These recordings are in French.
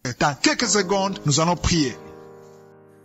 Dans quelques secondes, nous allons prier.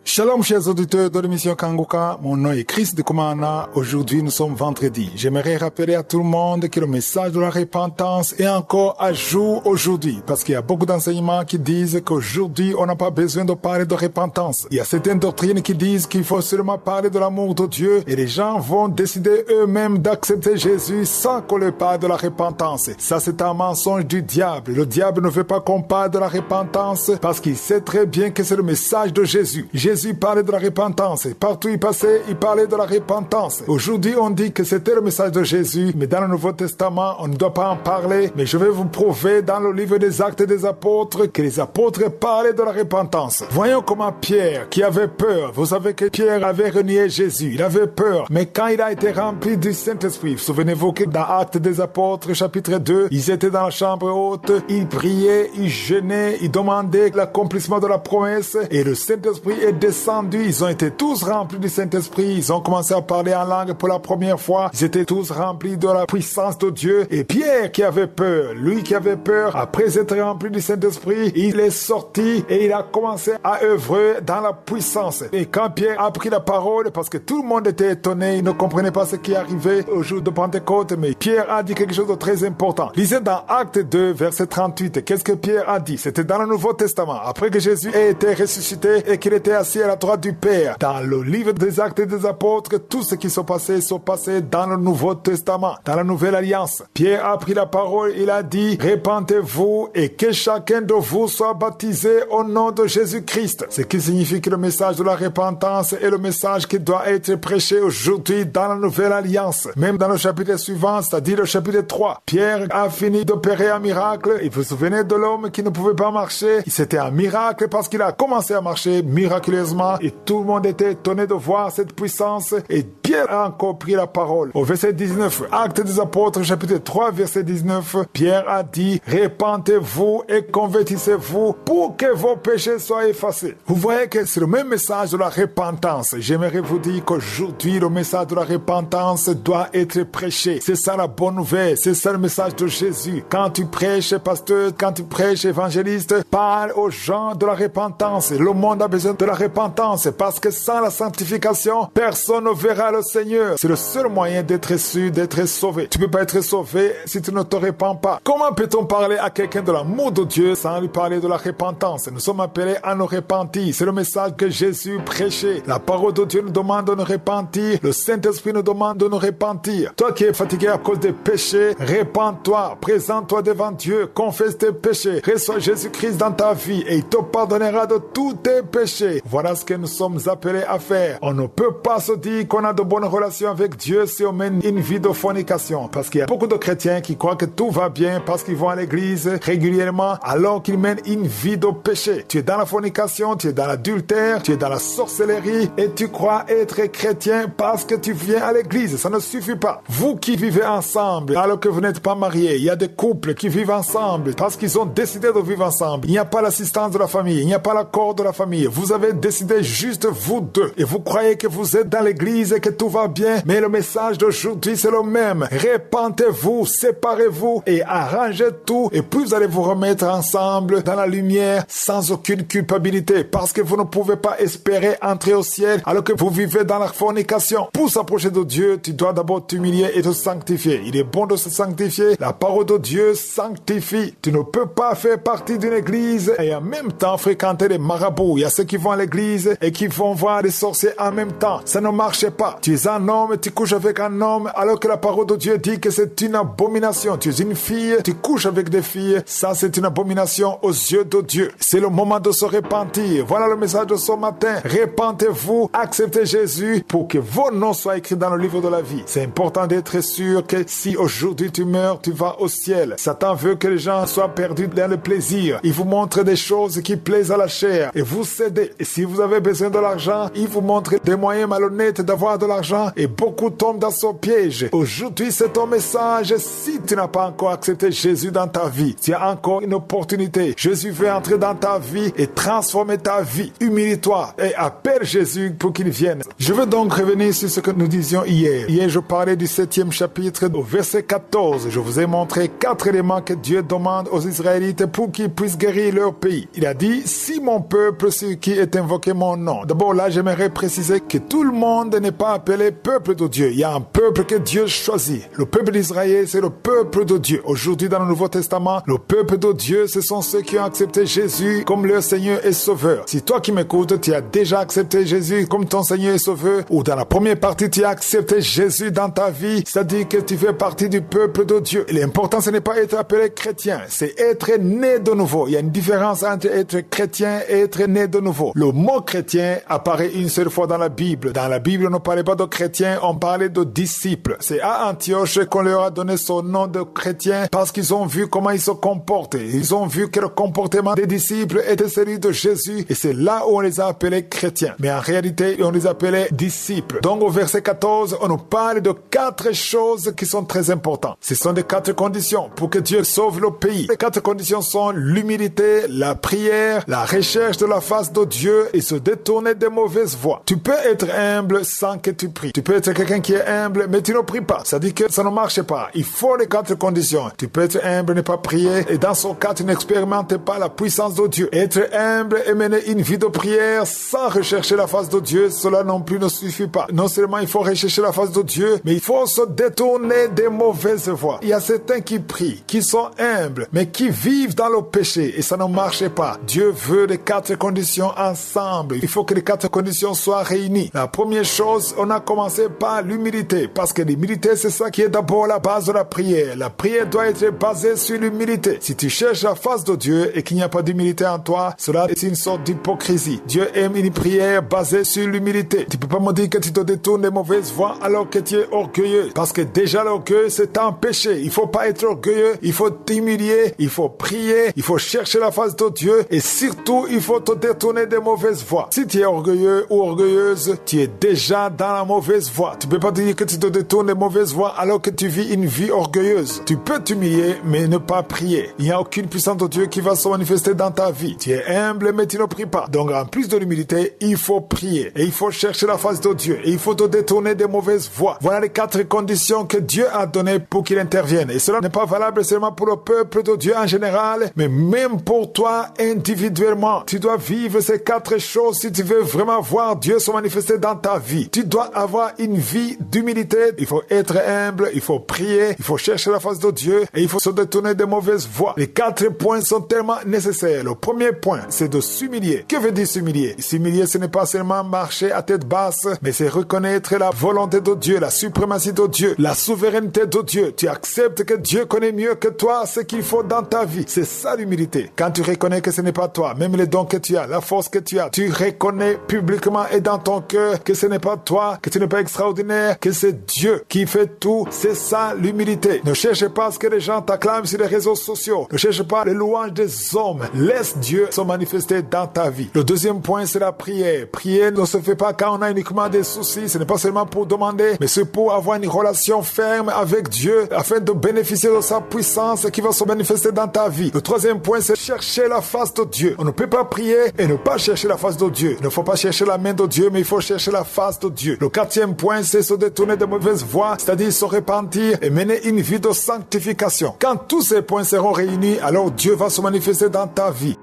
Shalom chers auditeurs de l'émission Kanguka, mon nom est Chris de Komana. Aujourd'hui nous sommes vendredi. J'aimerais rappeler à tout le monde que le message de la repentance est encore à jour aujourd'hui, parce qu'il y a beaucoup d'enseignements qui disent qu'aujourd'hui on n'a pas besoin de parler de repentance. Il y a certaines doctrines qui disent qu'il faut seulement parler de l'amour de Dieu et les gens vont décider eux-mêmes d'accepter Jésus sans qu'on leur parle de la repentance. Ça c'est un mensonge du diable. Le diable ne veut pas qu'on parle de la repentance parce qu'il sait très bien que c'est le message de Jésus. Jésus parlait de la repentance. Partout il passait, il parlait de la repentance. Aujourd'hui, on dit que c'était le message de Jésus, mais dans le Nouveau Testament, on ne doit pas en parler. Mais je vais vous prouver dans le livre des Actes des Apôtres que les apôtres parlaient de la repentance. Voyons comment Pierre, qui avait peur, vous savez que Pierre avait renié Jésus, il avait peur, mais quand il a été rempli du Saint-Esprit, souvenez-vous que dans Actes des Apôtres, chapitre 2, ils étaient dans la chambre haute, ils priaient, ils jeûnaient, ils demandaient l'accomplissement de la promesse, et le Saint-Esprit est descendu, ils ont été tous remplis du Saint-Esprit, ils ont commencé à parler en langue pour la première fois, ils étaient tous remplis de la puissance de Dieu, et Pierre qui avait peur, lui qui avait peur, après être rempli du Saint-Esprit, il est sorti et il a commencé à œuvrer dans la puissance. Et quand Pierre a pris la parole, parce que tout le monde était étonné, il ne comprenait pas ce qui arrivait au jour de Pentecôte, mais Pierre a dit quelque chose de très important. Lisez dans Acte 2, verset 38, qu'est-ce que Pierre a dit? C'était dans le Nouveau Testament, après que Jésus ait été ressuscité et qu'il était assis à la droite du Père. Dans le livre des Actes des Apôtres, tout ce qui sont passés dans le Nouveau Testament, dans la Nouvelle Alliance. Pierre a pris la parole, il a dit, répentez-vous et que chacun de vous soit baptisé au nom de Jésus-Christ. Ce qui signifie que le message de la repentance est le message qui doit être prêché aujourd'hui dans la Nouvelle Alliance. Même dans le chapitre suivant, c'est-à-dire le chapitre 3, Pierre a fini d'opérer un miracle. Et vous vous souvenez de l'homme qui ne pouvait pas marcher? C'était un miracle parce qu'il a commencé à marcher miraculeusement et tout le monde était étonné de voir cette puissance et Pierre a encore pris la parole. Au verset 19, Actes des Apôtres, chapitre 3, verset 19, Pierre a dit, répentez-vous et convertissez-vous pour que vos péchés soient effacés. Vous voyez que c'est le même message de la repentance. J'aimerais vous dire qu'aujourd'hui, le message de la repentance doit être prêché. C'est ça la bonne nouvelle. C'est ça le message de Jésus. Quand tu prêches, pasteur, quand tu prêches, évangéliste, parle aux gens de la repentance. Le monde a besoin de la repentance parce que sans la sanctification, personne ne verra le Seigneur. C'est le seul moyen d'être sûr, d'être sauvé. Tu ne peux pas être sauvé si tu ne te repens pas. Comment peut-on parler à quelqu'un de l'amour de Dieu sans lui parler de la repentance? Nous sommes appelés à nous repentir. C'est le message que Jésus prêchait. La parole de Dieu nous demande de nous repentir. Le Saint-Esprit nous demande de nous repentir. Toi qui es fatigué à cause des péchés, repens-toi, présente-toi devant Dieu, confesse tes péchés, reçois Jésus-Christ dans ta vie et il te pardonnera de tous tes péchés. Voilà ce que nous sommes appelés à faire. On ne peut pas se dire qu'on a de bonnes relations avec Dieu si on mène une vie de fornication. Parce qu'il y a beaucoup de chrétiens qui croient que tout va bien parce qu'ils vont à l'église régulièrement alors qu'ils mènent une vie de péché. Tu es dans la fornication, tu es dans l'adultère, tu es dans la sorcellerie et tu crois être chrétien parce que tu viens à l'église. Ça ne suffit pas. Vous qui vivez ensemble alors que vous n'êtes pas mariés, il y a des couples qui vivent ensemble parce qu'ils ont décidé de vivre ensemble. Il n'y a pas l'assistance de la famille, il n'y a pas l'accord de la famille. Vous avez décidé juste vous deux et vous croyez que vous êtes dans l'église et que tout va bien, mais le message d'aujourd'hui c'est le même. Repentez-vous, séparez-vous et arrangez tout et puis vous allez vous remettre ensemble dans la lumière sans aucune culpabilité parce que vous ne pouvez pas espérer entrer au ciel alors que vous vivez dans la fornication. Pour s'approcher de Dieu, tu dois d'abord t'humilier et te sanctifier. Il est bon de se sanctifier. La parole de Dieu sanctifie. Tu ne peux pas faire partie d'une église et en même temps fréquenter les marabouts. Il y a ceux qui vont à l'église et qui vont voir les sorciers en même temps. Ça ne marche pas. Tu es un homme, tu couches avec un homme alors que la parole de Dieu dit que c'est une abomination. Tu es une fille, tu couches avec des filles. Ça, c'est une abomination aux yeux de Dieu. C'est le moment de se repentir. Voilà le message de ce matin. Repentez-vous, acceptez Jésus pour que vos noms soient écrits dans le livre de la vie. C'est important d'être sûr que si aujourd'hui tu meurs, tu vas au ciel. Satan veut que les gens soient perdus dans le plaisir. Il vous montre des choses qui plaisent à la chair et vous cédez. Et si vous avez besoin de l'argent, il vous montre des moyens malhonnêtes d'avoir de l'argent et beaucoup tombent dans son piège. Aujourd'hui, c'est ton message. Si tu n'as pas encore accepté Jésus dans ta vie, tu as encore une opportunité. Jésus veut entrer dans ta vie et transformer ta vie. Humilie-toi et appelle Jésus pour qu'il vienne. Je veux donc revenir sur ce que nous disions hier. Hier, je parlais du 7e chapitre au verset 14. Je vous ai montré 4 éléments que Dieu demande aux Israélites pour qu'ils puissent guérir leur pays. Il a dit, si mon peuple sur qui est invoqué mon nom. D'abord là, j'aimerais préciser que tout le monde n'est pas appelé peuple de Dieu. Il y a un peuple que Dieu choisit. Le peuple d'Israël, c'est le peuple de Dieu. Aujourd'hui, dans le Nouveau Testament, le peuple de Dieu, ce sont ceux qui ont accepté Jésus comme leur Seigneur et Sauveur. Si toi qui m'écoutes, tu as déjà accepté Jésus comme ton Seigneur et Sauveur, ou dans la première partie, tu as accepté Jésus dans ta vie, c'est-à-dire que tu fais partie du peuple de Dieu. L'important, ce n'est pas être appelé chrétien, c'est être né de nouveau. Il y a une différence entre être chrétien et être né de nouveau. Le mot chrétien apparaît une seule fois dans la Bible. Dans la Bible, on ne parlait pas de chrétiens, on parlait de disciples. C'est à Antioche qu'on leur a donné son nom de chrétien parce qu'ils ont vu comment ils se comportaient. Ils ont vu que le comportement des disciples était celui de Jésus et c'est là où on les a appelés chrétiens. Mais en réalité, on les appelait disciples. Donc au verset 14, on nous parle de 4 choses qui sont très importantes. Ce sont des 4 conditions pour que Dieu sauve le pays. Les 4 conditions sont l'humilité, la prière, la recherche de la face de Dieu et se détourner des mauvaises voies. Tu peux être humble sans que tu pries. Tu peux être quelqu'un qui est humble, mais tu ne pries pas. Ça dit que ça ne marche pas. Il faut les 4 conditions. Tu peux être humble, ne pas prier, et dans son cas, tu n'expérimentes pas la puissance de Dieu. Être humble et mener une vie de prière sans rechercher la face de Dieu, cela non plus ne suffit pas. Non seulement il faut rechercher la face de Dieu, mais il faut se détourner des mauvaises voies. Il y a certains qui prient, qui sont humbles, mais qui vivent dans le péché, et ça ne marche pas. Dieu veut les 4 conditions ensemble. Il faut que les 4 conditions soient réunies. La première chose, on a commencé par l'humilité, parce que l'humilité, c'est ça qui est d'abord la base de la prière. La prière doit être basée sur l'humilité. Si tu cherches la face de Dieu et qu'il n'y a pas d'humilité en toi, cela est une sorte d'hypocrisie. Dieu aime une prière basée sur l'humilité. Tu peux pas me dire que tu te détournes des mauvaises voies alors que tu es orgueilleux, parce que déjà l'orgueil, c'est un péché. Il faut pas être orgueilleux, il faut t'humilier, il faut prier, il faut chercher la face de Dieu et surtout, il faut te détourner des mauvaises voies. Si tu es orgueilleux ou orgueilleuse, tu es déjà dans la mauvaise voie. Tu peux pas dire que tu te détournes des mauvaises voies alors que tu vis une vie orgueilleuse. Tu peux t'humilier, mais ne pas prier. Il n'y a aucune puissance de Dieu qui va se manifester dans ta vie. Tu es humble, mais tu ne pries pas. Donc, en plus de l'humilité, il faut prier. Et il faut chercher la face de Dieu. Et il faut te détourner des mauvaises voies. Voilà les 4 conditions que Dieu a données pour qu'il intervienne. Et cela n'est pas valable seulement pour le peuple de Dieu en général, mais même pour toi individuellement. Tu dois vivre ces 4 choses si tu veux vraiment voir Dieu se manifester dans ta vie. Tu dois avoir une vie d'humilité. Il faut être humble, il faut prier, il faut chercher la face de Dieu et il faut se détourner des mauvaises voies. Les 4 points sont tellement nécessaires. Le premier point, c'est de s'humilier. Que veut dire s'humilier? S'humilier, ce n'est pas seulement marcher à tête basse, mais c'est reconnaître la volonté de Dieu, la suprématie de Dieu, la souveraineté de Dieu. Tu acceptes que Dieu connaît mieux que toi ce qu'il faut dans ta vie. C'est ça l'humilité. Quand tu reconnais que ce n'est pas toi, même les dons que tu as, la force que tu as, tu reconnais publiquement et dans ton cœur que ce n'est pas toi, que tu n'es pas extraordinaire, que c'est Dieu qui fait tout. C'est ça l'humilité. Ne cherche pas ce que les gens t'acclament sur les réseaux sociaux. Ne cherche pas les louanges des hommes. Laisse Dieu se manifester dans ta vie. Le deuxième point, c'est la prière. Prier ne se fait pas quand on a uniquement des soucis. Ce n'est pas seulement pour demander, mais c'est pour avoir une relation ferme avec Dieu afin de bénéficier de sa puissance qui va se manifester dans ta vie. Le troisième point, c'est chercher la face de Dieu. On ne peut pas prier et ne pas chercher la face de Dieu. Il ne faut pas chercher la main de Dieu, mais il faut chercher la face de Dieu. Le quatrième point, c'est se détourner de mauvaises voies, c'est-à-dire se repentir et mener une vie de sanctification. Quand tous ces points seront réunis, alors Dieu va se manifester dans ta vie.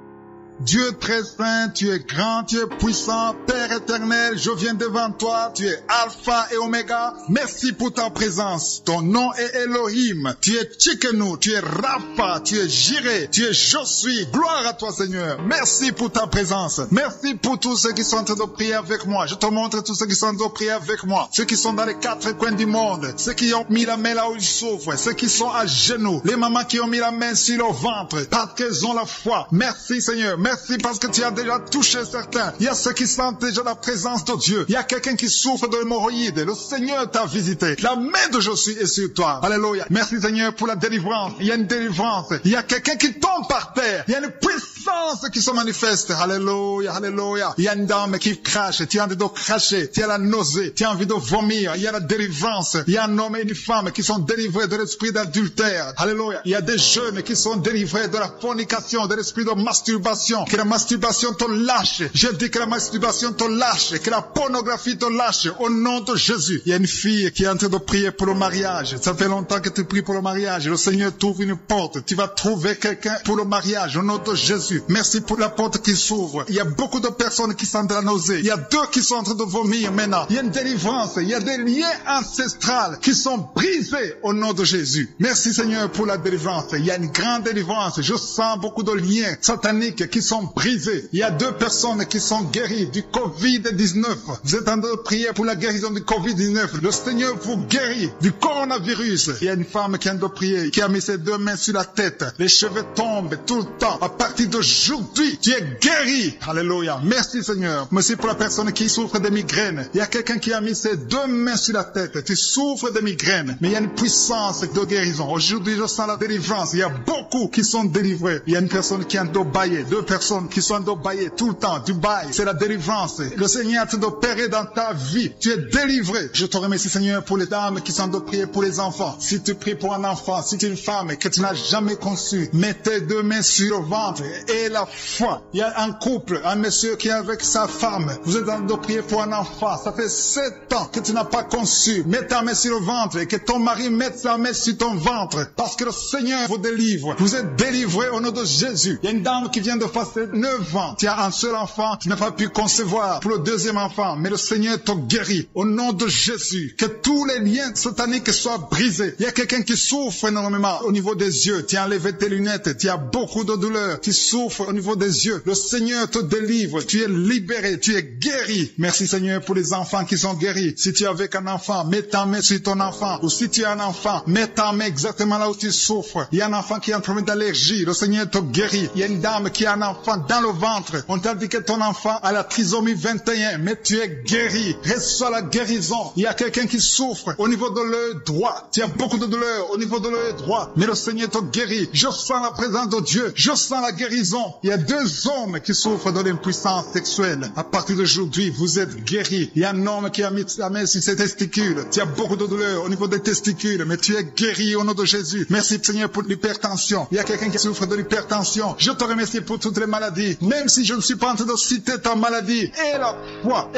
Dieu très saint, tu es grand, tu es puissant, Père éternel, je viens devant toi, tu es Alpha et Oméga. Merci pour ta présence. Ton nom est Elohim, tu es Tchikenu, tu es Rapha, tu es Jireh, tu es Je suis. Gloire à toi Seigneur. Merci pour ta présence. Merci pour tous ceux qui sont en train de prier avec moi. Je te montre tous ceux qui sont en train de prier avec moi. Ceux qui sont dans les 4 coins du monde, ceux qui ont mis la main là où ils souffrent, ceux qui sont à genoux, les mamans qui ont mis la main sur leur ventre parce qu'elles ont la foi. Merci Seigneur. Merci parce que tu as déjà touché certains. Il y a ceux qui sentent déjà la présence de Dieu. Il y a quelqu'un qui souffre de l'hémorroïde. Le Seigneur t'a visité. La main de Je suis est sur toi. Alléluia. Merci Seigneur pour la délivrance. Il y a une délivrance. Il y a quelqu'un qui tombe par terre. Il y a une puissance puissance qui se manifeste. Alléluia, alléluia. Il y a une dame qui crache, tu as envie de cracher, tu as la nausée, tu as envie de vomir, il y a la délivrance. Il y a un homme et une femme qui sont délivrés de l'esprit d'adultère. Alléluia. Il y a des jeunes qui sont délivrés de la fornication, de l'esprit de masturbation. Que la masturbation te lâche. Je dis que la masturbation te lâche, que la pornographie te lâche au nom de Jésus. Il y a une fille qui est en train de prier pour le mariage. Ça fait longtemps que tu pries pour le mariage. Le Seigneur t'ouvre une porte. Tu vas trouver quelqu'un pour le mariage au nom de Jésus. Merci pour la porte qui s'ouvre. Il y a beaucoup de personnes qui sentent la nausée. Il y a deux qui sont en train de vomir maintenant. Il y a une délivrance. Il y a des liens ancestrales qui sont brisés au nom de Jésus. Merci Seigneur pour la délivrance. Il y a une grande délivrance. Je sens beaucoup de liens sataniques qui sont brisés. Il y a deux personnes qui sont guéries du Covid-19. Vous êtes en train de prier pour la guérison du Covid-19. Le Seigneur vous guérit du coronavirus. Il y a une femme qui vient de prier, qui a mis ses deux mains sur la tête. Les cheveux tombent tout le temps. À partir d'aujourd'hui, tu es guéri. Alléluia. Merci Seigneur. Merci pour la personne qui souffre de migraines. Il y a quelqu'un qui a mis ses deux mains sur la tête. Tu souffres de migraines, mais il y a une puissance de guérison. Aujourd'hui, je sens la délivrance. Il y a beaucoup qui sont délivrés. Il y a une personne qui est en Dubaï, deux personnes qui sont en Dubaï tout le temps. Dubaï, c'est la délivrance. Le Seigneur te d'opérer dans ta vie. Tu es délivré. Je te remercie Seigneur pour les dames qui sont de prier pour les enfants. Si tu pries pour un enfant, si tu es une femme que tu n'as jamais conçue, mets tes deux mains sur le ventre et la foi. Il y a un couple, un monsieur qui est avec sa femme. Vous êtes en train de prier pour un enfant. Ça fait 7 ans que tu n'as pas conçu. Mets ta main sur le ventre et que ton mari mette sa main sur ton ventre. Parce que le Seigneur vous délivre. Vous êtes délivré au nom de Jésus. Il y a une dame qui vient de passer 9 ans. Tu as un seul enfant. Tu n'as pas pu concevoir pour le deuxième enfant. Mais le Seigneur te guérit au nom de Jésus. Que tous les liens sataniques soient brisés. Il y a quelqu'un qui souffre énormément au niveau des yeux. Tu as enlevé tes lunettes. Tu as beaucoup de douleur. Tu souffres au niveau des yeux. Le Seigneur te délivre. Tu es libéré. Tu es guéri. Merci Seigneur pour les enfants qui sont guéris. Si tu es avec un enfant, mets ta main sur ton enfant. Ou si tu es un enfant, mets ta main exactement là où tu souffres. Il y a un enfant qui a un problème d'allergie. Le Seigneur te guérit. Il y a une dame qui a un enfant dans le ventre. On t'a dit que ton enfant a la trisomie 21. Mais tu es guéri. Reçois la guérison. Il y a quelqu'un qui souffre au niveau de l'œil droit. Tu as beaucoup de douleur au niveau de l'œil droit. Mais le Seigneur te guérit. Je sens la présence de Dieu. Je sens la guérison. Il y a 2 hommes qui souffrent de l'impuissance sexuelle. À partir d'aujourd'hui, vous êtes guéris. Il y a un homme qui a mis sa main sur ses testicules. Tu as beaucoup de douleur au niveau des testicules. Mais tu es guéri au nom de Jésus. Merci Seigneur pour l'hypertension. Il y a quelqu'un qui souffre de l'hypertension. Je te remercie pour toutes les maladies. Même si je ne suis pas en train de citer ta maladie. Et la foi,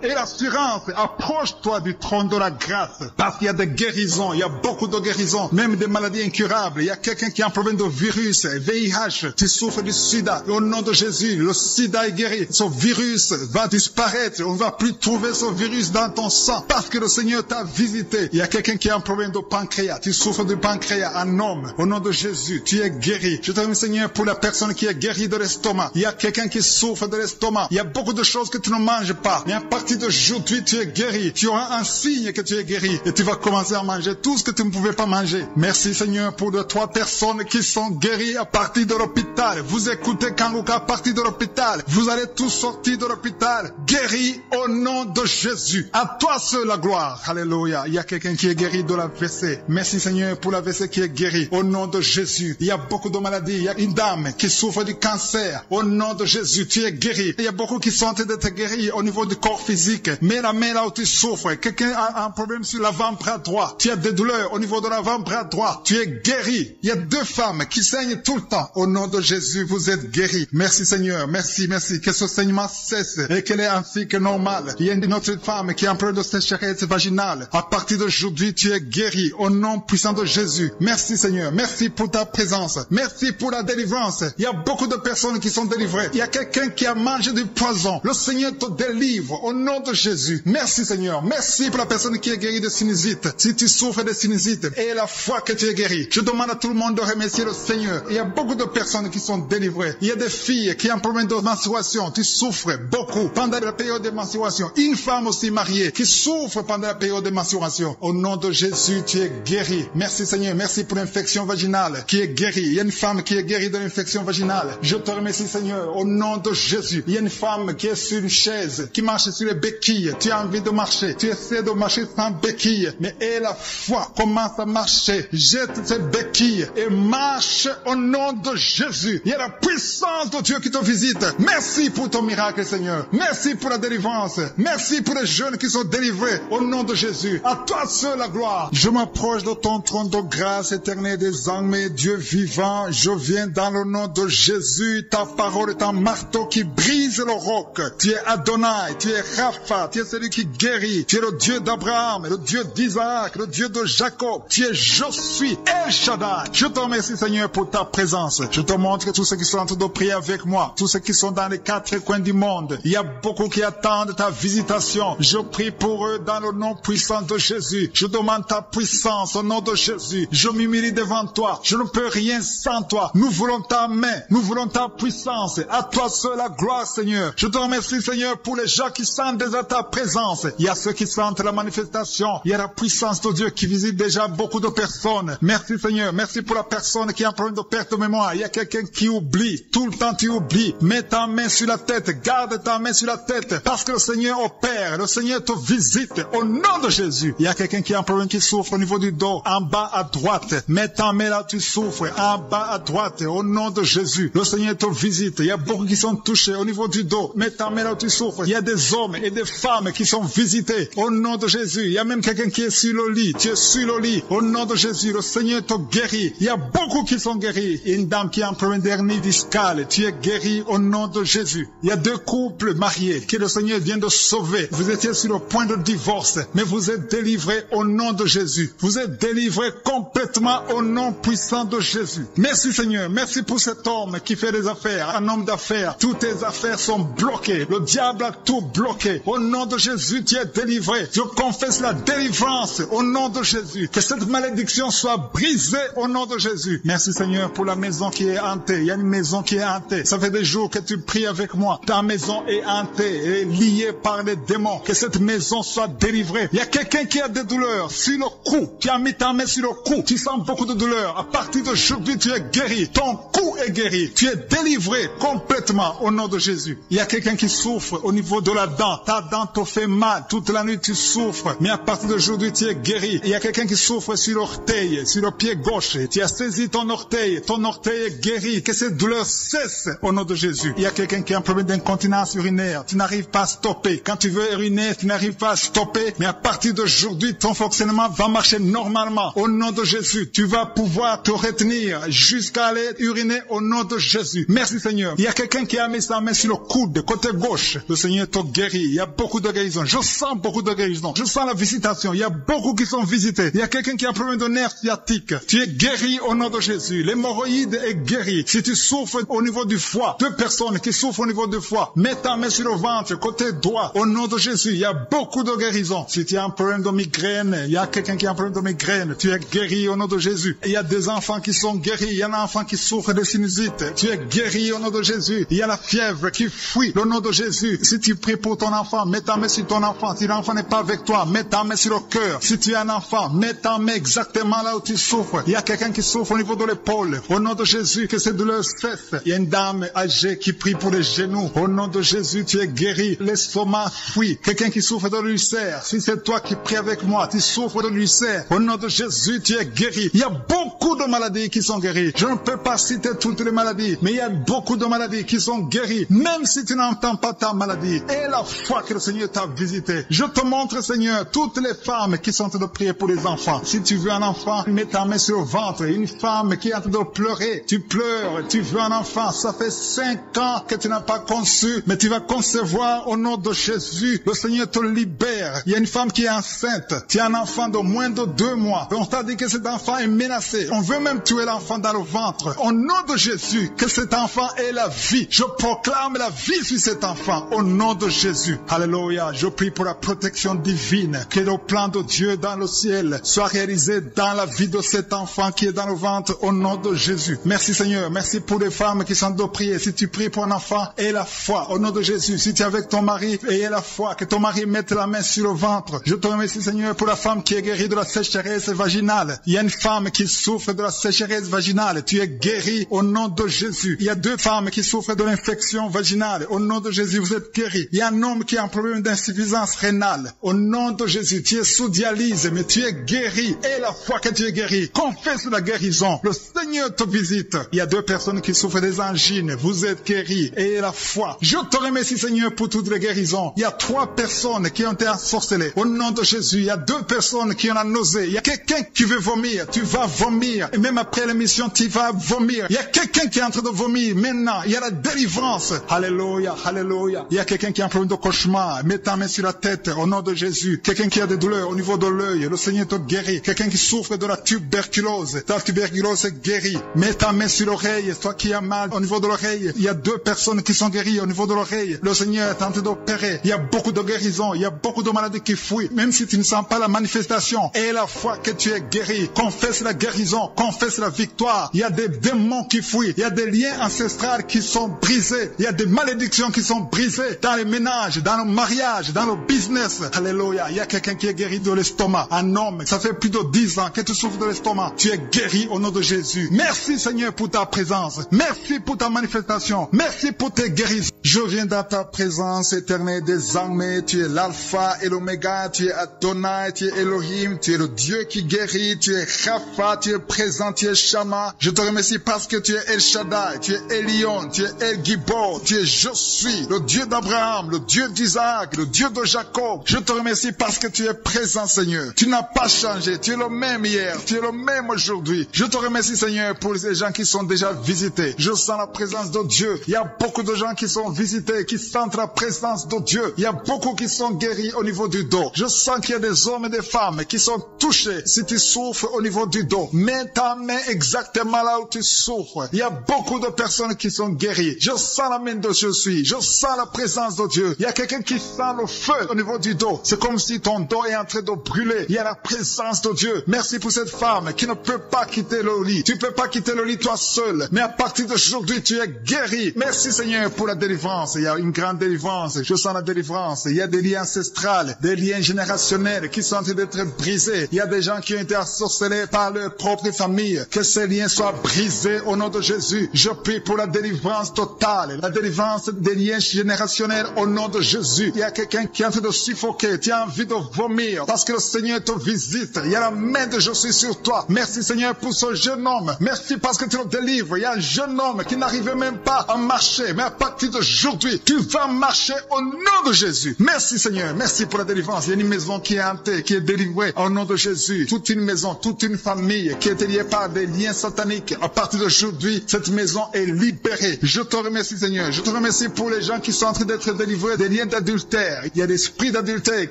et l'assurance. Approche-toi du trône de la grâce. Parce qu'il y a des guérisons. Il y a beaucoup de guérisons. Même des maladies incurables. Il y a quelqu'un qui a un problème de virus, VIH. Tu souffres du sida. Au nom de Jésus, le sida est guéri. Ce virus va disparaître. On ne va plus trouver ce virus dans ton sang. Parce que le Seigneur t'a visité. Il y a quelqu'un qui a un problème de pancréas. Tu souffres du pancréas, un homme. Au nom de Jésus, tu es guéri. Je te remercie Seigneur pour la personne qui est guérie de l'estomac. Il y a quelqu'un qui souffre de l'estomac. Il y a beaucoup de choses que tu ne manges pas. Mais à partir d'aujourd'hui, tu es guéri. Tu auras un signe que tu es guéri. Et tu vas commencer à manger tout ce que tu ne pouvais pas manger. Merci Seigneur pour les 3 personnes qui sont guéries à partir de l'hôpital. Vous écoutez Kanguka à partir de l'hôpital. Vous allez tous sortir de l'hôpital. Guéris au nom de Jésus. À toi seul la gloire. Alléluia. Il y a quelqu'un qui est guéri de l'AVC. Merci Seigneur pour l'AVC qui est guéri. Au nom de Jésus. Il y a beaucoup de maladies. Il y a une dame qui souffre du cancer. Au nom de Jésus, tu es guéri. Il y a beaucoup qui sont en train d'être guéris au niveau du corps physique. Mets la main là où tu souffres. Quelqu'un a un problème sur l'avant-bras droit. Tu as des douleurs au niveau de l'avant-bras droit. Tu es guéri. Il y a 2 femmes qui saignent tout le temps. Au nom de Jésus, vous êtes guéris. Merci Seigneur. Merci. Que ce saignement cesse et qu'elle est ainsi que normal. Il y a une autre femme qui a un problème de sécheresse vaginale. À partir d'aujourd'hui, tu es guéri. Au nom puissant de Jésus. Merci Seigneur. Merci pour ta présence. Merci pour la délivrance. Il y a beaucoup de personnes qui sont délivrées. Il y a quelqu'un qui a mangé du poison. Le Seigneur te délivre au nom de Jésus. Merci Seigneur. Merci pour la personne qui est guérie de sinusite. Si tu souffres de sinusite et la foi que tu es guéri, je demande à tout le monde de remercier le Seigneur. Il y a beaucoup de personnes qui sont délivrées. Il y a des filles qui ont un problème de menstruation. Tu souffres beaucoup pendant la période de menstruation. Une femme aussi mariée qui souffre pendant la période de menstruation. Au nom de Jésus, tu es guéri. Merci Seigneur. Merci pour l'infection vaginale qui est guérie. Il y a une femme qui est guérie de l'infection vaginale. Je te remercie Seigneur. Au nom de Jésus. Il y a une femme qui est sur une chaise, qui marche sur les béquilles. Tu as envie de marcher. Tu essaies de marcher sans béquilles. Mais aie la foi. Commence à marcher. Jette tes béquilles et marche au nom de Jésus. Jésus. Il y a la puissance de Dieu qui te visite. Merci pour ton miracle, Seigneur. Merci pour la délivrance. Merci pour les jeunes qui sont délivrés au nom de Jésus. À toi seul la gloire. Je m'approche de ton trône de grâce éternelle des armées, Dieu vivant. Je viens dans le nom de Jésus. Ta parole est un marteau qui brise le roc. Tu es Adonai, tu es Rapha, tu es celui qui guérit. Tu es le Dieu d'Abraham, le Dieu d'Isaac, le Dieu de Jacob. Tu es je suis El Shaddai. Je te remercie, Seigneur, pour ta présence. Je te montre que tous ceux qui sont en train de prier avec moi, tous ceux qui sont dans les quatre coins du monde, il y a beaucoup qui attendent ta visitation. Je prie pour eux dans le nom puissant de Jésus. Je demande ta puissance au nom de Jésus. Je m'humilie devant toi. Je ne peux rien sans toi. Nous voulons ta main. Nous voulons ta puissance. À toi seul la gloire, Seigneur. Je te remercie, Seigneur, pour les gens qui sentent déjà ta présence. Il y a ceux qui sentent la manifestation. Il y a la puissance de Dieu qui visite déjà beaucoup de personnes. Merci, Seigneur. Merci pour la personne qui a un problème de perte de mémoire. Il y a quelqu'un qui oublie. Tout le temps, tu oublies. Mets ta main sur la tête. Garde ta main sur la tête. Parce que le Seigneur opère. Le Seigneur te visite. Au nom de Jésus. Il y a quelqu'un qui a un problème qui souffre au niveau du dos. En bas à droite. Mets ta main là, tu souffres. En bas à droite. Au nom de Jésus. Le Seigneur te visite. Il y a beaucoup qui sont touchés au niveau du dos. Mets ta main là où tu souffres. Il y a des hommes et des femmes qui sont visités. Au nom de Jésus. Il y a même quelqu'un qui est sur le lit. Tu es sur le lit. Au nom de Jésus. Le Seigneur te guérit. Il y a beaucoup qui sont guéris. Une dame qui a un problème d'hernie discale. Tu es guéri au nom de Jésus. Il y a deux couples mariés que le Seigneur vient de sauver. Vous étiez sur le point de divorce, mais vous êtes délivrés au nom de Jésus. Vous êtes délivrés complètement au nom puissant de Jésus. Merci, Seigneur. Merci pour cet homme qui fait des affaires. Un homme d'affaires. Toutes tes affaires sont bloquées. Le diable a tout bloqué. Au nom de Jésus, tu es délivré. Je confesse la délivrance au nom de Jésus. Que cette malédiction soit brisée au nom de Jésus. Merci, Seigneur, pour la maison qui est hantée. Il y a une maison qui est hantée. Ça fait des jours que tu pries avec moi. Ta maison est hantée et liée par les démons. Que cette maison soit délivrée. Il y a quelqu'un qui a des douleurs sur le cou. Tu as mis ta main sur le cou. Tu sens beaucoup de douleurs. À partir d'aujourd'hui, tu es guéri. Ton cou est guéri. Tu es délivré complètement au nom de Jésus. Il y a quelqu'un qui souffre au niveau de la dent. Ta dent te fait mal. Toute la nuit, tu souffres. Mais à partir d'aujourd'hui, tu es guéri. Il y a quelqu'un qui souffre sur l'orteil, sur le pied gauche. Tu as saisi ton orteil. Ton orteil est guéri. Que cette douleur cesse au nom de Jésus. Il y a quelqu'un qui a un problème d'incontinence urinaire. Tu n'arrives pas à stopper. Quand tu veux uriner, tu n'arrives pas à stopper. Mais à partir d'aujourd'hui, ton fonctionnement va marcher normalement. Au nom de Jésus, tu vas pouvoir te retenir jusqu'à aller uriner au nom de Jésus. Merci, Seigneur. Il y a quelqu'un qui a mis sa main sur le coude, côté gauche. Le Seigneur te guérit. Il y a beaucoup de guérisons. Je sens beaucoup de guérisons. Je sens la visitation. Il y a beaucoup qui sont visités. Il y a quelqu'un qui a un problème de nerf sciatique. Tu es guéri au nom de Jésus. L'hémorroïde est guéri. Si tu souffres au niveau du foie, deux personnes qui souffrent au niveau du foie, mets ta main sur le ventre, côté droit, au nom de Jésus. Il y a beaucoup de guérisons. Si tu as un problème de migraine, il y a quelqu'un qui a un problème de migraine, tu es guéri au nom de Jésus. Il y a des enfants qui sont guéris. Il y a un enfant qui souffre de sinusite. Tu es guéri au nom de Jésus. Il y a la fièvre qui fuit au nom de Jésus. Si tu pries pour ton enfant, mets ta main sur ton enfant. Si l'enfant n'est pas avec toi, mets ta main sur le cœur. Si tu es un enfant, mets ta main exactement là où tu souffres. Il y a quelqu'un qui souffre au niveau de l'épaule. Au nom de Jésus, que cette douleur cesse. Il y a une dame âgée qui prie pour les genoux. Au nom de Jésus, tu es guéri. L'estomac fuit. Quelqu'un qui souffre de l'ulcère. Si c'est toi qui pries avec moi, tu souffres de l'ulcère. Au nom de Jésus, tu es guéri. Il y a beaucoup de maladies qui sont guéries. Je ne peux pas citer toutes les maladies, mais il y a beaucoup de maladies qui sont guéries. Même si tu n'entends pas ta maladie. Et la foi que le Seigneur t'a visité. Je te montre, Seigneur, toutes les femmes qui sont en train de prier pour les enfants. Si tu veux un enfant, mets ta main sur le ventre. Une femme qui est en train de pleurer. Tu pleures, tu veux un enfant. Ça fait 5 ans que tu n'as pas conçu, mais tu vas concevoir au nom de Jésus. Le Seigneur te libère. Il y a une femme qui est enceinte. Tu as un enfant de moins de 2 mois. On t'a dit que cet enfant est menacé. On veut même tuer l'enfant dans le ventre. Au nom de Jésus, que cet enfant ait la vie. Je proclame la vie sur cet enfant. Au nom de Jésus. Alléluia. Je prie pour la protection divine. Que le plan de Dieu dans le ciel soit réalisé dans la vie de cet enfant qui est dans le ventre. Au nom de Jésus. Merci, Seigneur. Merci pour les femmes qui sont de prier. Si tu pries pour un enfant, aie la foi. Au nom de Jésus. Si tu es avec ton mari, aie la foi. Que ton mari mette la main sur le ventre. Je te remercie, Seigneur, pour la femme qui est guérie de la sécheresse vaginale. Il y a une femme qui souffre de la sécheresse vaginale. Tu es guéri au nom de Jésus. Il y a 2 femmes qui souffrent de l'infection vaginale. Au nom de Jésus, vous êtes guéris. Il y a un homme qui a un problème d'insuffisance rénale. Au nom de Jésus, tu es sous dialyse, mais tu es guéri. Et la foi que tu es guéri, confesse la guérison. Le Seigneur te visite. Il y a 2 personnes qui souffrent des angines, vous êtes guéris. Et la foi. Je te remercie, Seigneur, pour toutes les guérisons. Il y a 3 personnes qui ont été ensorcelées. Au nom de Jésus, il y a 2 personnes qui ont la nausée. Il y a quelqu'un qui veut vomir. Tu vas vomir. Et même après l'émission, tu vas vomir. Il y a quelqu'un qui est en train de vomir. Maintenant, il y a la délivrance. Alléluia, alléluia. Il y a quelqu'un qui a un problème de cauchemar. Mets ta main sur la tête au nom de Jésus. Quelqu'un qui a des douleurs au niveau de l'œil. Le Seigneur te guérit. Quelqu'un qui souffre de la tuberculose. Ta tuberculose est guérie. Mets ta main sur l'oreille. Toi qui as mal au niveau de l'oreille. Il y a 2 personnes qui sont guéries au niveau de l'oreille. Le Seigneur est en train d'opérer. Il y a beaucoup de guérisons. Il y a beaucoup de maladies qui fuient. Même si tu ne sens pas la manifestation. Et la foi que tu es guéri. Confesse la guérison. Confesse la victoire. Il y a des démons qui fuient. Il y a des liens ancestraux qui sont brisés. Il y a des malédictions qui sont brisées dans les ménages, dans le mariage, dans le business. Alléluia. Il y a quelqu'un qui est guéri de l'estomac. Un homme, ça fait plus de 10 ans que tu souffres de l'estomac. Tu es guéri au nom de Jésus. Merci Seigneur pour ta présence. Merci pour ta manifestation. Merci pour tes guérisons. Je viens dans ta présence éternelle des armées. Tu es l'alpha et l'oméga. Tu es Adonai, tu es Elohim. Tu es le Dieu qui guérit. Tu es Rapha, tu es présent, tu es Shama. Je te remercie parce que tu es El Shaddai. Tu es Elion, tu es El Gibor. Tu es Je suis, le Dieu d'Abraham, le Dieu d'Isaac, le Dieu de Jacob. Je te remercie parce que tu es présent, Seigneur. Tu n'as pas changé. Tu es le même hier. Tu es le même aujourd'hui. Je te remercie, Seigneur, pour les gens qui sont déjà visités. Je sens la présence de Dieu. Il y a beaucoup de gens qui sont visités, qui sentent la présence de Dieu. Il y a beaucoup qui sont guéris au niveau du dos. Je sens qu'il y a des hommes et des femmes qui sont touchés. Si tu souffres au niveau du dos, mets ta main exactement là où tu souffres. Il y a beaucoup de personnes qui sont guéries. Je sens la main de je suis. Je sens la présence de Dieu. Il y a quelqu'un qui sent le feu au niveau du dos. C'est comme si ton dos est en train de brûler. Il y a la présence de Dieu. Merci pour cette femme qui ne peut pas quitter le lit. Tu ne peux pas quitter le lit toi seul. Mais à partir d'aujourd'hui, tu es guéri. Merci Seigneur pour la délivrance. Il y a une grande délivrance. Je sens la délivrance. Il y a des liens ancestrales, des liens générationnels qui sont en train d'être brisés. Il y a des gens qui ont été ensorcelés par leur propre famille. Que ces liens soient brisés au nom de Jésus. Je prie pour la délivrance totale. La délivrance des liens générationnels au nom de Jésus. Il y a quelqu'un qui est en train de suffoquer. Tu as envie de vomir parce que le Seigneur te visite. Il y a la main de je suis sur toi. Merci Seigneur pour ce jeune homme. Merci parce que tu le délivres. Il y a un jeune homme qui n'arrivait même pas à marcher. Mais à partir d'aujourd'hui, tu vas marcher au nom de Jésus. Merci Seigneur. Merci pour la délivrance. Il y a une maison qui est hantée, qui est délivrée au nom de Jésus. Toute une maison, toute une famille qui est liée par des liens sataniques. À partir d'aujourd'hui, cette maison est libérée. Je te remercie Seigneur. Je te remercie pour les gens qui sont en train d'être délivrés des liens d'adultère. Il y a des esprits d'adultère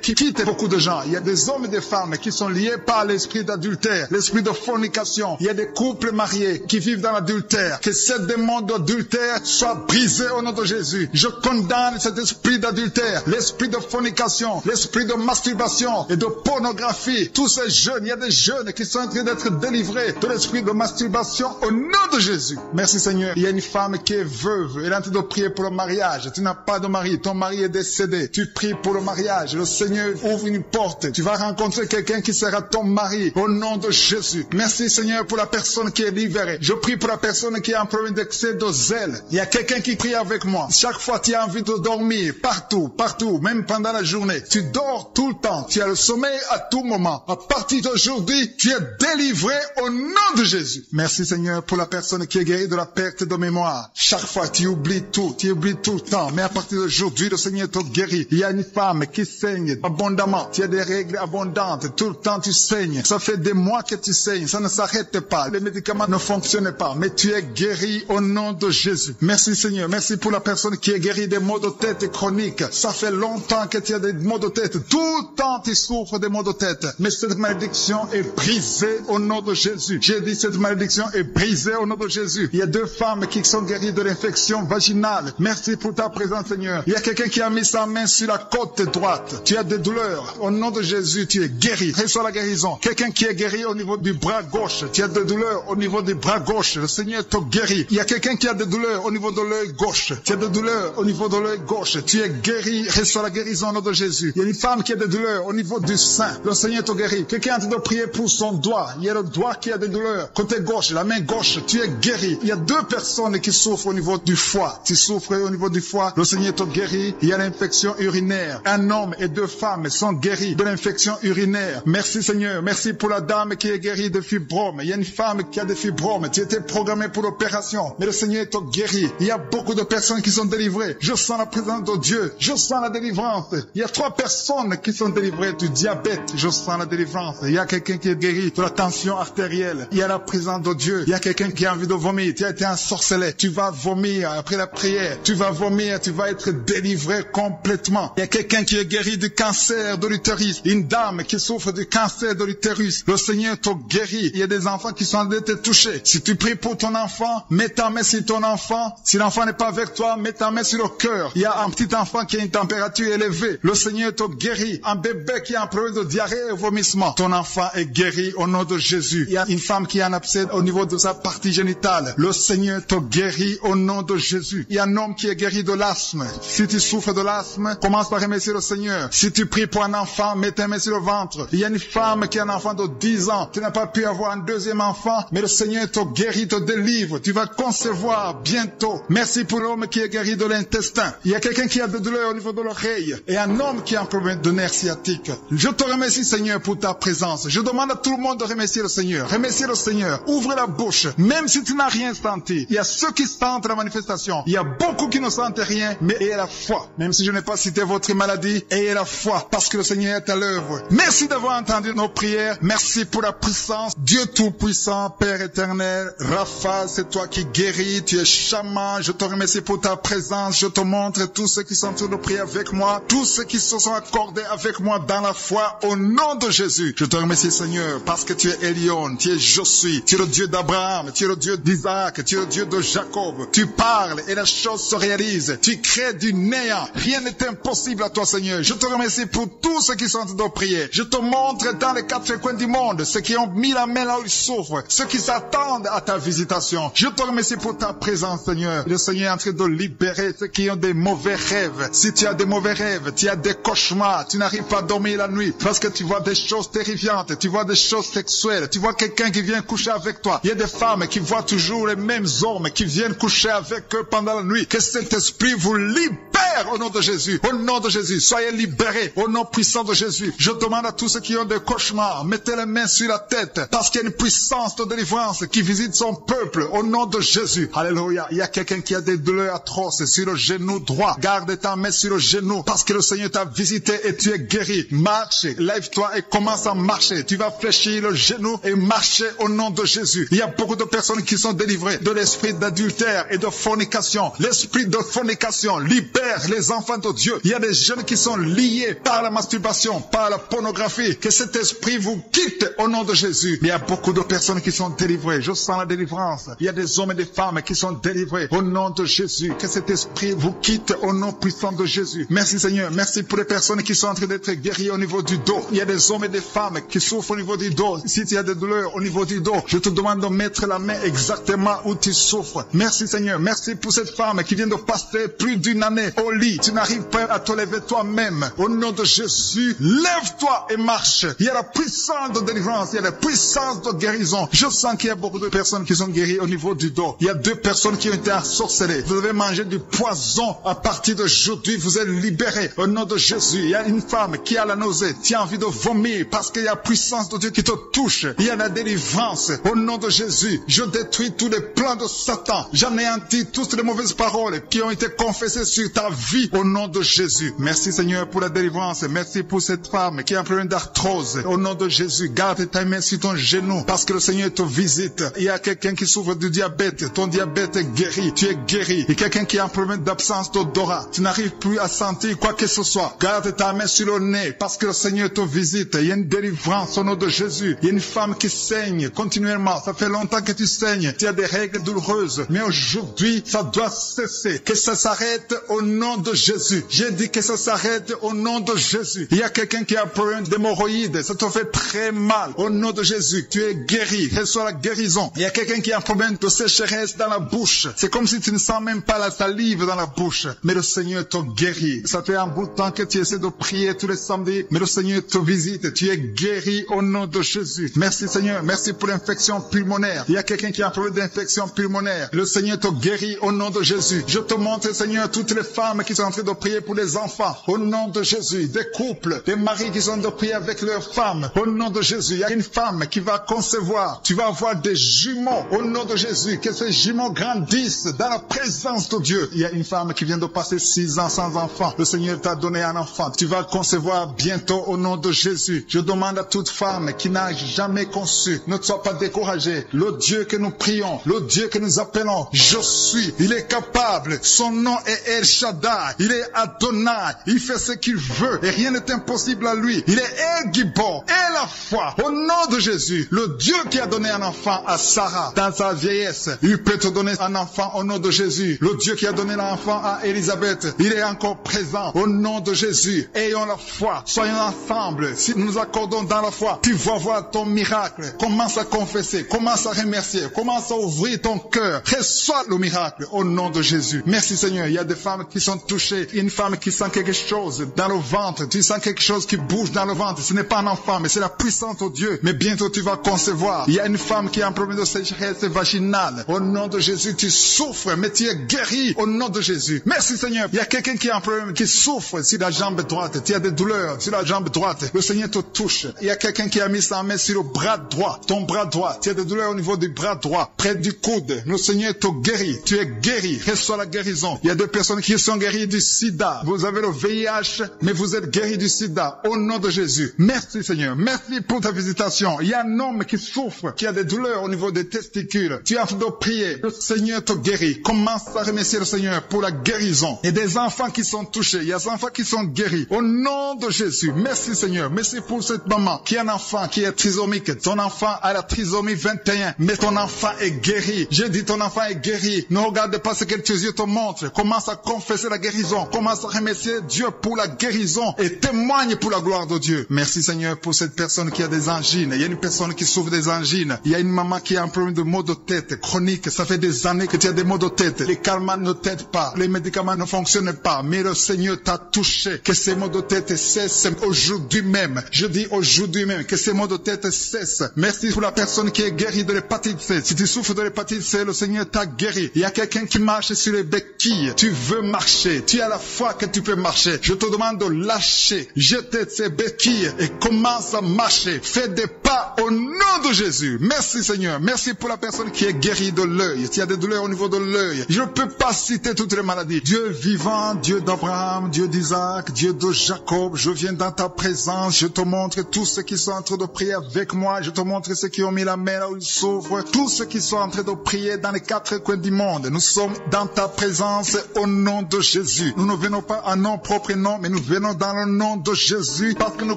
qui quittent beaucoup de gens. Il y a des hommes et des femmes qui sont liés par l'esprit d'adultère, l'esprit de fornication. Il y a des couples mariés qui vivent dans l'adultère. Que ce démon d'adultère soit brisé au nom de Jésus. Je condamne cet esprit d'adultère, l'esprit de fornication, l'esprit de masturbation et de pornographie. Tous ces jeunes, il y a des jeunes qui sont en train d'être délivrés de l'esprit de masturbation au nom de Jésus. Merci Seigneur. Il y a une femme qui est veuve. Elle est en train de prier pour le mariage. Tu n'as pas de mari. Ton mari est décédé. Tu pries pour le mariage. Le Seigneur ouvre une porte. Tu vas rencontrer quelqu'un qui sera ton mari au nom de Jésus. Merci Seigneur pour la personne qui est libérée. Je prie pour la personne qui a un problème d'excès de zèle. Il y a quelqu'un qui prie avec moi. Chaque fois tu as envie de dormir. Partout, même pendant la journée. Tu dors tout le temps. Tu as le sommeil à tout moment. À partir d'aujourd'hui, tu es délivré au nom de Jésus. Merci Seigneur pour la personne qui est guérie de la perte de mémoire. Chaque fois tu oublies tout le temps. Mais à partir d'aujourd'hui, le Seigneur te guérit. Il y a une femme qui saigne abondamment. Tu as des règles abondantes. Tout le temps tu saignes. Ça fait des mois que tu saignes. Ça ne s'arrête pas. Les médicaments ne fonctionnent pas. Mais tu es guéri au nom de Jésus. Merci Seigneur. Merci pour la personne qui est guérie des maux de tête chroniques. Ça fait longtemps que tu as des maux de tête. Tout le temps tu souffres des maux de tête. Mais cette malédiction est brisée au nom de Jésus. J'ai dit cette malédiction est brisée au nom de Jésus. Il y a 2 femmes qui sont guéries de l'infection vaginale. Merci pour ta présence Seigneur. Il y a quelqu'un qui a mis sa main sur la côte droite. Tu as des douleurs. Au nom de Jésus, tu es guéri. Reçois la guérison. Quelqu'un qui est guéri au niveau du bras gauche. Tu as des douleurs au niveau du bras gauche. Le Seigneur te guérit. Il y a quelqu'un qui a des douleurs au niveau de l'œil gauche. Tu as des douleurs au niveau de l'œil gauche. Tu es guéri. Reçois la guérison au nom de Jésus. Il y a une femme qui a des douleurs au niveau du sein. Le Seigneur te guérit. Quelqu'un est en train de prier pour son doigt. Il y a le doigt qui a des douleurs. Côté gauche, la main gauche, tu es guéri. Il y a 2 personnes qui souffrent au niveau du foie. Tu souffres au niveau du foie. Le Seigneur te guérit. Il y a l'infection urinaire. Un homme et 2 femmes sont guéris de l'infection urinaire. Merci Seigneur. Merci pour la dame qui est guérie de fibromes. Il y a une femme qui a des fibromes. Tu étais programmé pour l'opération. Mais le Seigneur te guérit. Il y a beaucoup de personnes qui sont délivrées. Je sens la présence de Dieu. Je sens la délivrance. Il y a 3 personnes qui sont délivrées du diabète. Je sens la délivrance. Il y a quelqu'un qui est guéri de la tension artérielle. Il y a la présence de Dieu. Il y a quelqu'un qui a envie de vomir. Tu as été ensorcelé. Tu vas vomir après la prière. Tu vas vomir. Tu vas être délivré complètement. Il y a quelqu'un qui est guéri du cancer de l'utérus. Une dame qui souffre du cancer de l'utérus. Le Seigneur te guérit. Il y a des enfants qui sont en train de te toucher. Si tu pries pour ton enfant, mets ta main sur ton enfant. Si l'enfant n'est pas avec toi, mets ta main sur le cœur. Il y a un petit enfant qui a une température élevée. Le Seigneur te guérit. Un bébé qui a un problème de diarrhée et vomissement. Ton enfant est guéri au nom de Jésus. Il y a une femme qui a un abcès au niveau de sa partie génitale. Le Seigneur te guérit au nom de Jésus. Il y a un homme qui est guéri de l'asthme. Si tu souffres de l'asthme, commence par remercier le Seigneur. Si tu pries pour un enfant, mets ta main sur le ventre. Il y a une femme qui a un enfant de 10 ans. Tu n'as pas pu avoir un deuxième enfant, mais le Seigneur te guérit, te délivre. Tu vas concevoir bientôt. Merci pour l'homme qui est guéri de l'intestin. Il y a quelqu'un qui a des douleurs au niveau de l'oreille et un homme qui a un problème de nerf sciatique. Je te remercie Seigneur pour ta présence. Je demande à tout le monde de remercier le Seigneur. Remercier le Seigneur. Ouvre la bouche. Même si tu n'as rien senti. Il y a ceux qui sentent la manifestation. Il y a beaucoup qui ne sentent rien, mais ayez la foi. Même si je n'ai pas cité votre maladie, ayez la foi parce que le Seigneur est à l'œuvre. Merci d'avoir entendu nos prières. Merci pour la puissance. Dieu Tout-Puissant, Père éternel, Rapha, c'est toi qui guéris. Tu es chaman. Je te remercie pour ta présence. Je te montre tous ceux qui sont en train de prier avec moi. Tous ceux qui se sont accordés avec moi dans la foi au nom de Jésus. Je te remercie Seigneur parce que tu es Elion, tu es Je suis, tu es le Dieu d'Abraham, tu es le Dieu d'Isaac, tu es le Dieu de Jacob. Tu parles et la chose se réalise. Tu crées du néant. Rien n'est impossible à toi Seigneur. Je te remercie pour tous ceux qui sont en train de prier. Je te montre dans les 4 coins du monde ceux qui ont mis la main là où ils souffrent, ceux qui s'attendent à ta visitation. Je te remercie pour ta présence Seigneur. Le Seigneur est en train de libérer ceux qui ont des mauvais rêves. Si tu as des mauvais rêves, tu as des cauchemars, tu n'arrives pas à dormir la nuit parce que tu vois des choses terrifiantes, tu vois des choses sexuelles, tu vois quelqu'un qui vient coucher avec toi. Il y a des femmes qui voient toujours les mêmes hommes qui viennent coucher avec eux pendant la nuit. Que cet esprit vous libère au nom de Jésus. Au nom de Jésus, soyez libérés au nom puissant de Jésus. Je demande à tous ceux qui ont des cauchemars, mettez les mains sur la tête parce qu'il y a une puissance de délivrance qui visite son peuple au nom de Jésus. Alléluia. Il y a quelqu'un qui a des douleurs atroces sur le genou droit. Garde ta main sur le genou parce que le Seigneur t'a visité et tu es guéri. Marche, lève-toi et commence à marcher. Tu vas fléchir le genou et marcher au nom de Jésus. Il y a beaucoup de personnes qui sont délivrées de l'esprit d'adultère et de fornication. L'esprit de fornication libère les enfants de Dieu. Il y a des jeunes qui sont liés par la masturbation, par la pornographie. Que cet esprit vous quitte au nom de Jésus. Il y a beaucoup de personnes qui sont délivrées. Je sens la délivrance. Il y a des hommes et des femmes qui sont délivrés au nom de Jésus. Que cet esprit vous quitte au nom puissant de Jésus. Merci Seigneur. Merci pour les personnes qui sont en train d'être guéries au niveau du dos. Il y a des hommes et des femmes qui souffrent au niveau du dos. Si tu as des douleurs au niveau du dos, je te demande de mettre la main exactement où tu souffres. Merci Seigneur. Merci pour cette femme qui vient de passer plus d'une année au lit. Tu n'arrives pas à te lever toi-même. Au nom de Jésus, lève-toi et marche. Il y a la puissance de délivrance. Il y a la puissance de guérison. Je sens qu'il y a beaucoup de personnes qui sont guéries au niveau du dos. Il y a 2 personnes qui ont été ensorcelées. Vous avez mangé du poison. À partir d'aujourd'hui, vous êtes libérés. Au nom de Jésus, il y a une femme qui a la nausée. Tu as envie de vomir parce qu'il y a la puissance de Dieu qui te touche. Il y a la délivrance. Au nom de Jésus, je détruis tous les plans de Satan. J'anéantis toutes les mauvaises paroles qui ont été confessées sur ta vie. Au nom de Jésus. Merci Seigneur pour la délivrance. Merci pour cette femme qui a un problème d'arthrose. Au nom de Jésus, garde ta main sur ton genou parce que le Seigneur te visite. Il y a quelqu'un qui souffre du diabète. Ton diabète est guéri. Tu es guéri. Il y a quelqu'un qui a un problème d'absence d'odorat. Tu n'arrives plus à sentir quoi que ce soit. Garde ta main sur le nez parce que le Seigneur te visite. Il y a une délivrance au nom de Jésus. Il y a une femme qui saigne continuellement. Ça fait longtemps que tu saignes. Tu as des règles douloureuses. Mais aujourd'hui, ça doit cesser. Que ça s'arrête au nom nom de Jésus. J'ai dit que ça s'arrête au nom de Jésus. Il y a quelqu'un qui a un problème d'hémorroïdes. Ça te fait très mal. Au nom de Jésus, tu es guéri. Reçois la guérison. Il y a quelqu'un qui a un problème de sécheresse dans la bouche. C'est comme si tu ne sens même pas la salive dans la bouche. Mais le Seigneur te guérit. Ça fait un bout de temps que tu essaies de prier tous les samedis. Mais le Seigneur te visite. Tu es guéri au nom de Jésus. Merci Seigneur. Merci pour l'infection pulmonaire. Il y a quelqu'un qui a un problème d'infection pulmonaire. Le Seigneur te guérit au nom de Jésus. Je te montre Seigneur toutes les femmes qui sont en train de prier pour les enfants. Au nom de Jésus. Des couples, des maris qui sont en train de prier avec leurs femmes. Au nom de Jésus. Il y a une femme qui va concevoir. Tu vas avoir des jumeaux. Au nom de Jésus. Que ces jumeaux grandissent dans la présence de Dieu. Il y a une femme qui vient de passer 6 ans sans enfant. Le Seigneur t'a donné un enfant. Tu vas concevoir bientôt au nom de Jésus. Je demande à toute femme qui n'a jamais conçu, ne sois pas découragée. Le Dieu que nous prions, le Dieu que nous appelons, je suis. Il est capable. Son nom est El Shaddai. Il est Adonai. Il fait ce qu'il veut et rien n'est impossible à lui. Il est El Gibor et la foi. Au nom de Jésus, le Dieu qui a donné un enfant à Sarah dans sa vieillesse, il peut te donner un enfant au nom de Jésus. Le Dieu qui a donné l'enfant à Élisabeth, il est encore présent au nom de Jésus. Ayons la foi. Soyons ensemble. Si nous nous accordons dans la foi, tu vas voir ton miracle. Commence à confesser. Commence à remercier. Commence à ouvrir ton cœur. Reçois le miracle au nom de Jésus. Merci Seigneur. Il y a des femmes qui sont touchées. Une femme qui sent quelque chose dans le ventre. Tu sens quelque chose qui bouge dans le ventre. Ce n'est pas un enfant, mais c'est la puissance de Dieu. Mais bientôt tu vas concevoir. Il y a une femme qui a un problème de sécheresse vaginale. Au nom de Jésus, tu souffres, mais tu es guéri au nom de Jésus. Merci Seigneur. Il y a quelqu'un qui a un problème, qui souffre sur la jambe droite. Tu as des douleurs sur la jambe droite. Le Seigneur te touche. Il y a quelqu'un qui a mis sa main sur le bras droit. Ton bras droit. Tu as des douleurs au niveau du bras droit, près du coude. Le Seigneur te guérit. Tu es guéri. Reçois la guérison. Il y a des personnes qui sont guéries du sida. Vous avez le VIH, mais vous êtes guéris du sida. Au nom de Jésus. Merci Seigneur. Merci pour ta visitation. Il y a un homme qui souffre, qui a des douleurs au niveau des testicules. Tu as envie de prier. Le Seigneur te guérit. Commence à remercier le Seigneur pour la guérison. Il y a des enfants qui sont touchés. Il y a des enfants qui sont guéris. Au nom de Jésus. Merci Seigneur. Merci pour cette maman qui a un enfant qui est trisomique. Ton enfant a la trisomie 21. Mais ton enfant est guéri. J'ai dit ton enfant est guéri. Ne regarde pas ce que tes yeux te montrent. Commence à confesser la guérison. Commence à remercier Dieu pour la guérison. Et témoigne pour la gloire de Dieu. Merci Seigneur pour cette personne qui a des angines. Il y a une personne qui souffre des angines. Il y a une maman qui a un problème de maux de tête chronique. Ça fait des années que tu as des maux de tête. Les calmants ne t'aident pas. Les médicaments ne fonctionnent pas. Mais le Seigneur t'a touché. Que ces maux de tête cessent aujourd'hui même. Je dis aujourd'hui même que ces maux de tête cessent. Merci pour la personne qui est guérie de l'hépatite C. Si tu souffres de l'hépatite C, le Seigneur t'a guéri. Il y a quelqu'un qui marche sur les béquilles. Tu veux marcher. Tu as la foi que tu peux marcher. Je te demande de lâcher. Jeter ces béquilles et commence à marcher. Fais des pas au nom de Jésus. Merci Seigneur. Merci pour la personne qui est guérie de l'œil. Tu as des douleurs au niveau de l'œil. Je ne peux pas citer toutes les maladies. Dieu vivant, Dieu d'Abraham, Dieu d'Isaac, Dieu de Jacob, je viens dans ta présence. Je te montre tous ceux qui sont en train de prier avec moi. Je te montre ceux qui ont mis la main là où ils souffrent. Tous ceux qui sont en train de prier dans les 4 coins du monde. Nous sommes dans ta présence au nom de Jésus. Nous ne venons pas à nos propres noms, mais nous venons dans le nom de Jésus parce que nous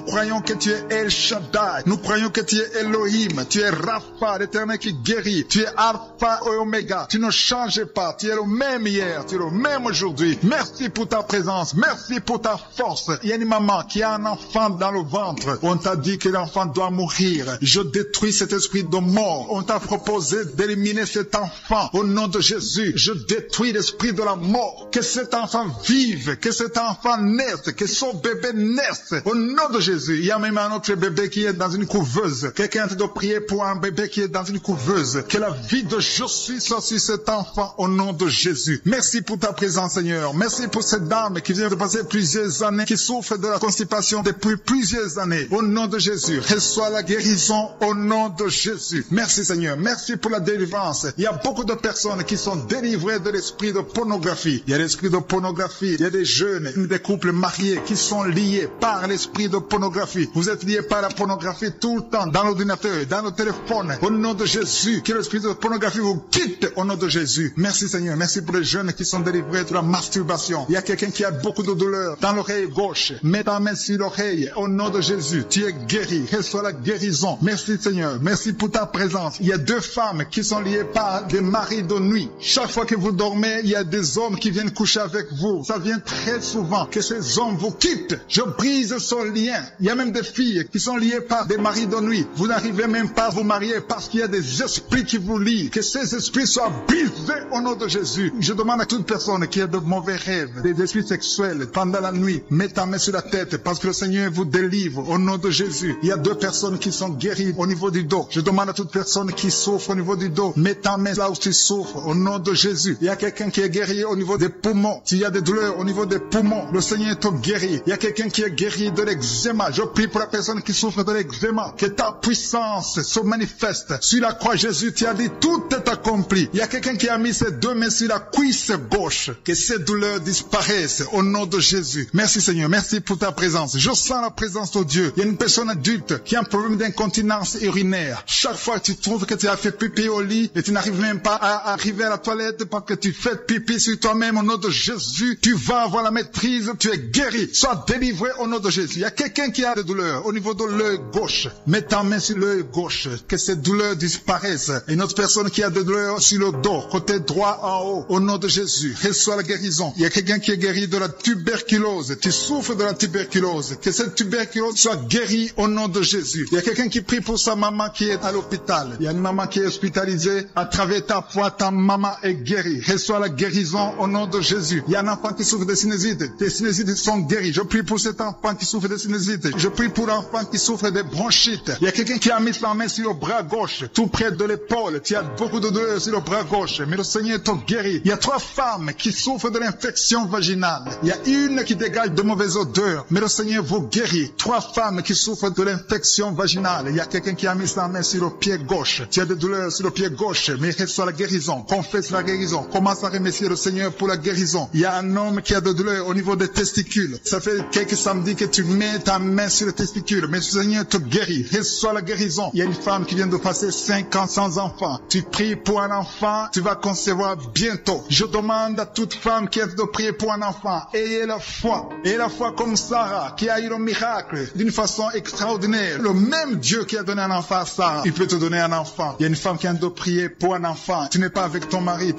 croyons que tu es El Shaddai. Nous croyons que tu es Elohim. Tu es Rapha, l'Éternel qui guérit. Tu es Alpha et Oméga. Tu ne changes pas. Tu es le même hier. Tu es le même aujourd'hui. Merci pour ta présence. Merci pour ta force. Il y a une maman qui a un enfant dans le ventre. On t'a dit que l'enfant doit mourir. Je détruis cet esprit de mort. On t'a proposé d'éliminer cet enfant. Au nom de Jésus, je détruis l'esprit de la mort. Que cet enfant vive. Que cet enfant naisse. Que son bébé naisse. Au nom de Jésus. Il y a même un autre bébé qui est dans une couveuse. Quelqu'un est en train de prier pour un bébé qui est dans une couveuse. Que la vie de Jésus soit sur cet enfant au nom de Jésus. Merci pour ta présence, Seigneur. Merci pour cette dame qui vient de passer plusieurs années, qui souffre de la constipation depuis plusieurs années. Au nom de Jésus, reçois la guérison au nom de Jésus. Merci, Seigneur. Merci pour la délivrance. Il y a beaucoup de personnes qui sont délivrées de l'esprit de pornographie. Il y a l'esprit de pornographie. Il y a des jeunes, des couples mariés qui sont liés par l'esprit de pornographie. Vous êtes liés par la pornographie tout le temps. écrans, dans l'ordinateur, dans nos téléphones. Au nom de Jésus, que l'esprit de pornographie vous quitte au nom de Jésus. Merci Seigneur, merci pour les jeunes qui sont délivrés de la masturbation. Il y a quelqu'un qui a beaucoup de douleur dans l'oreille gauche. Mets ta main sur l'oreille. Au nom de Jésus, tu es guéri. Reçois la guérison. Merci Seigneur, merci pour ta présence. Il y a 2 femmes qui sont liées par des maris de nuit. Chaque fois que vous dormez, il y a des hommes qui viennent coucher avec vous. Ça vient très souvent que ces hommes vous quittent. Je brise ce lien. Il y a même des filles qui sont liées par des maris de nuit. Vous n'arrivez même pas à vous marier parce qu'il y a des esprits qui vous lient. Que ces esprits soient brisés au nom de Jésus. Je demande à toute personne qui a de mauvais rêves, des esprits sexuels pendant la nuit, mets ta main sur la tête parce que le Seigneur vous délivre au nom de Jésus. Il y a 2 personnes qui sont guéries au niveau du dos. Je demande à toute personne qui souffre au niveau du dos, mets ta main là où tu souffres au nom de Jésus. Il y a quelqu'un qui est guéri au niveau des poumons. S'il y a des douleurs au niveau des poumons, le Seigneur te guérit. Il y a quelqu'un qui est guéri de l'eczéma. Je prie pour la personne qui souffre de l'eczéma. Que ta puissance se manifeste. Sur la croix, Jésus, tu as dit tout est accompli. Il y a quelqu'un qui a mis ses 2 mains sur la cuisse gauche. Que ces douleurs disparaissent au nom de Jésus. Merci Seigneur, merci pour ta présence. Je sens la présence de Dieu. Il y a une personne adulte qui a un problème d'incontinence urinaire. Chaque fois que tu trouves que tu as fait pipi au lit et tu n'arrives même pas à arriver à la toilette parce que tu fais pipi sur toi-même, au nom de Jésus, tu vas avoir la maîtrise, tu es guéri. Sois délivré au nom de Jésus. Il y a quelqu'un qui a des douleurs au niveau de l'œil gauche. Mets ta main sur l'œil gauche, que ces douleurs disparaissent. Une autre personne qui a des douleurs sur le dos, côté droit en haut, au nom de Jésus, reçois la guérison. Il y a quelqu'un qui est guéri de la tuberculose. Tu souffres de la tuberculose. Que cette tuberculose soit guérie au nom de Jésus. Il y a quelqu'un qui prie pour sa maman qui est à l'hôpital. Il y a une maman qui est hospitalisée. À travers ta foi, ta maman est guérie. Reçois la guérison au nom de Jésus. Il y a un enfant qui souffre de sinusite. Tes sinusites sont guéries. Je prie pour cet enfant qui souffre de sinusite. Je prie pour l'enfant qui souffre de bronchite. Il y a quelqu'un qui a mis sa main sur le bras gauche, tout près de l'épaule. Tu as beaucoup de douleur sur le bras gauche, mais le Seigneur te guérit. Il y a 3 femmes qui souffrent de l'infection vaginale. Il y a une qui dégage de mauvaises odeurs, mais le Seigneur vous guérit. 3 femmes qui souffrent de l'infection vaginale. Il y a quelqu'un qui a mis sa main sur le pied gauche. Tu as des douleurs sur le pied gauche, mais reçois la guérison. Confesse la guérison. Commence à remercier le Seigneur pour la guérison. Il y a un homme qui a des douleurs au niveau des testicules. Ça fait quelques samedis que tu mets ta main sur le testicule, mais le Seigneur te guérit. Reçois la guérison. Il y a une femme qui vient de passer 5 ans sans enfant. Tu pries pour un enfant, tu vas concevoir bientôt. Je demande à toute femme qui est de prier pour un enfant, ayez la foi. Ayez la foi comme Sarah, qui a eu le miracle d'une façon extraordinaire. Le même Dieu qui a donné un enfant à Sarah, il peut te donner un enfant. Il y a une femme qui vient de prier pour un enfant. Tu n'es pas avec ton mari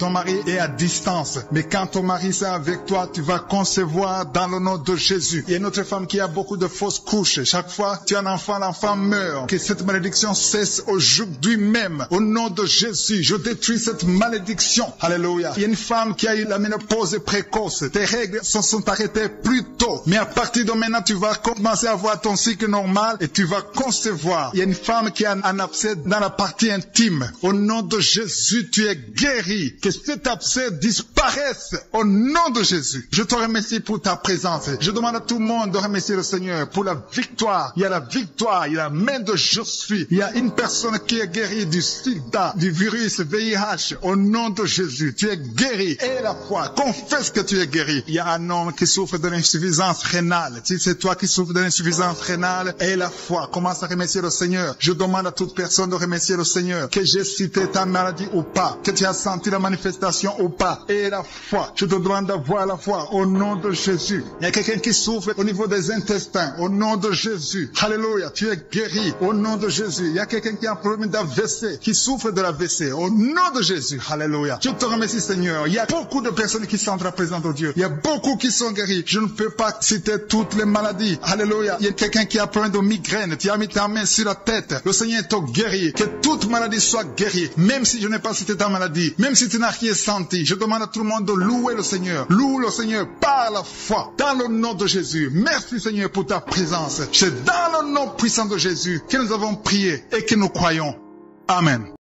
est à distance. Mais quand ton mari est avec toi, tu vas concevoir dans le nom de Jésus. Il y a une autre femme qui a beaucoup de fausses couches. Chaque fois tu as un enfant, l'enfant meurt. Que cette malédiction cesse aujourd'hui même. Au nom de Jésus, je détruis cette malédiction. Alléluia. Il y a une femme qui a eu la ménopause précoce. Tes règles se sont arrêtées plus tôt. Mais à partir de maintenant, tu vas commencer à avoir ton cycle normal et tu vas concevoir. Il y a une femme qui a un abcès dans la partie intime. Au nom de Jésus, tu es guéri. Que cet abcès disparaisse au nom de Jésus. Je te remercie pour ta présence. Je demande à tout le monde de remercier le Seigneur pour la victoire. Il y a la victoire, il y a la main de je suis. Il y a une personne qui est guérie du sida, du virus VIH. Au nom de Jésus, tu es guéri. Et la foi, confesse que tu es guéri. Il y a un homme qui souffre de l'insuffisance rénale. Si c'est toi qui souffres de l'insuffisance rénale, et la foi, commence à remercier le Seigneur. Je demande à toute personne de remercier le Seigneur. Que j'ai cité ta maladie ou pas, que tu as senti la manifestation ou pas, et la foi. Je te demande d'avoir la foi au nom de Jésus. Il y a quelqu'un qui souffre au niveau des intestins, au nom de Jésus. Alléluia, tu es guéri au nom de Jésus. Il y a quelqu'un qui a un problème d'AVC, qui souffre de l'AVC, au nom de Jésus. Alléluia. Je te remercie Seigneur. Il y a beaucoup de personnes qui sentent la présence de Dieu. Il y a beaucoup qui sont guéris. Je ne peux pas citer toutes les maladies. Alléluia. Il y a quelqu'un qui a un problème de migraine. Tu as mis ta main sur la tête. Le Seigneur te guérit. Que toute maladie soit guérie. Même si je n'ai pas cité ta maladie. Même si tu n'as rien senti. Je demande à tout le monde de louer le Seigneur. Loue le Seigneur par la foi. Dans le nom de Jésus. Merci Seigneur pour ta présence. C'est dans le nom puissant de Jésus que nous avons prié et que nous croyons. Amen.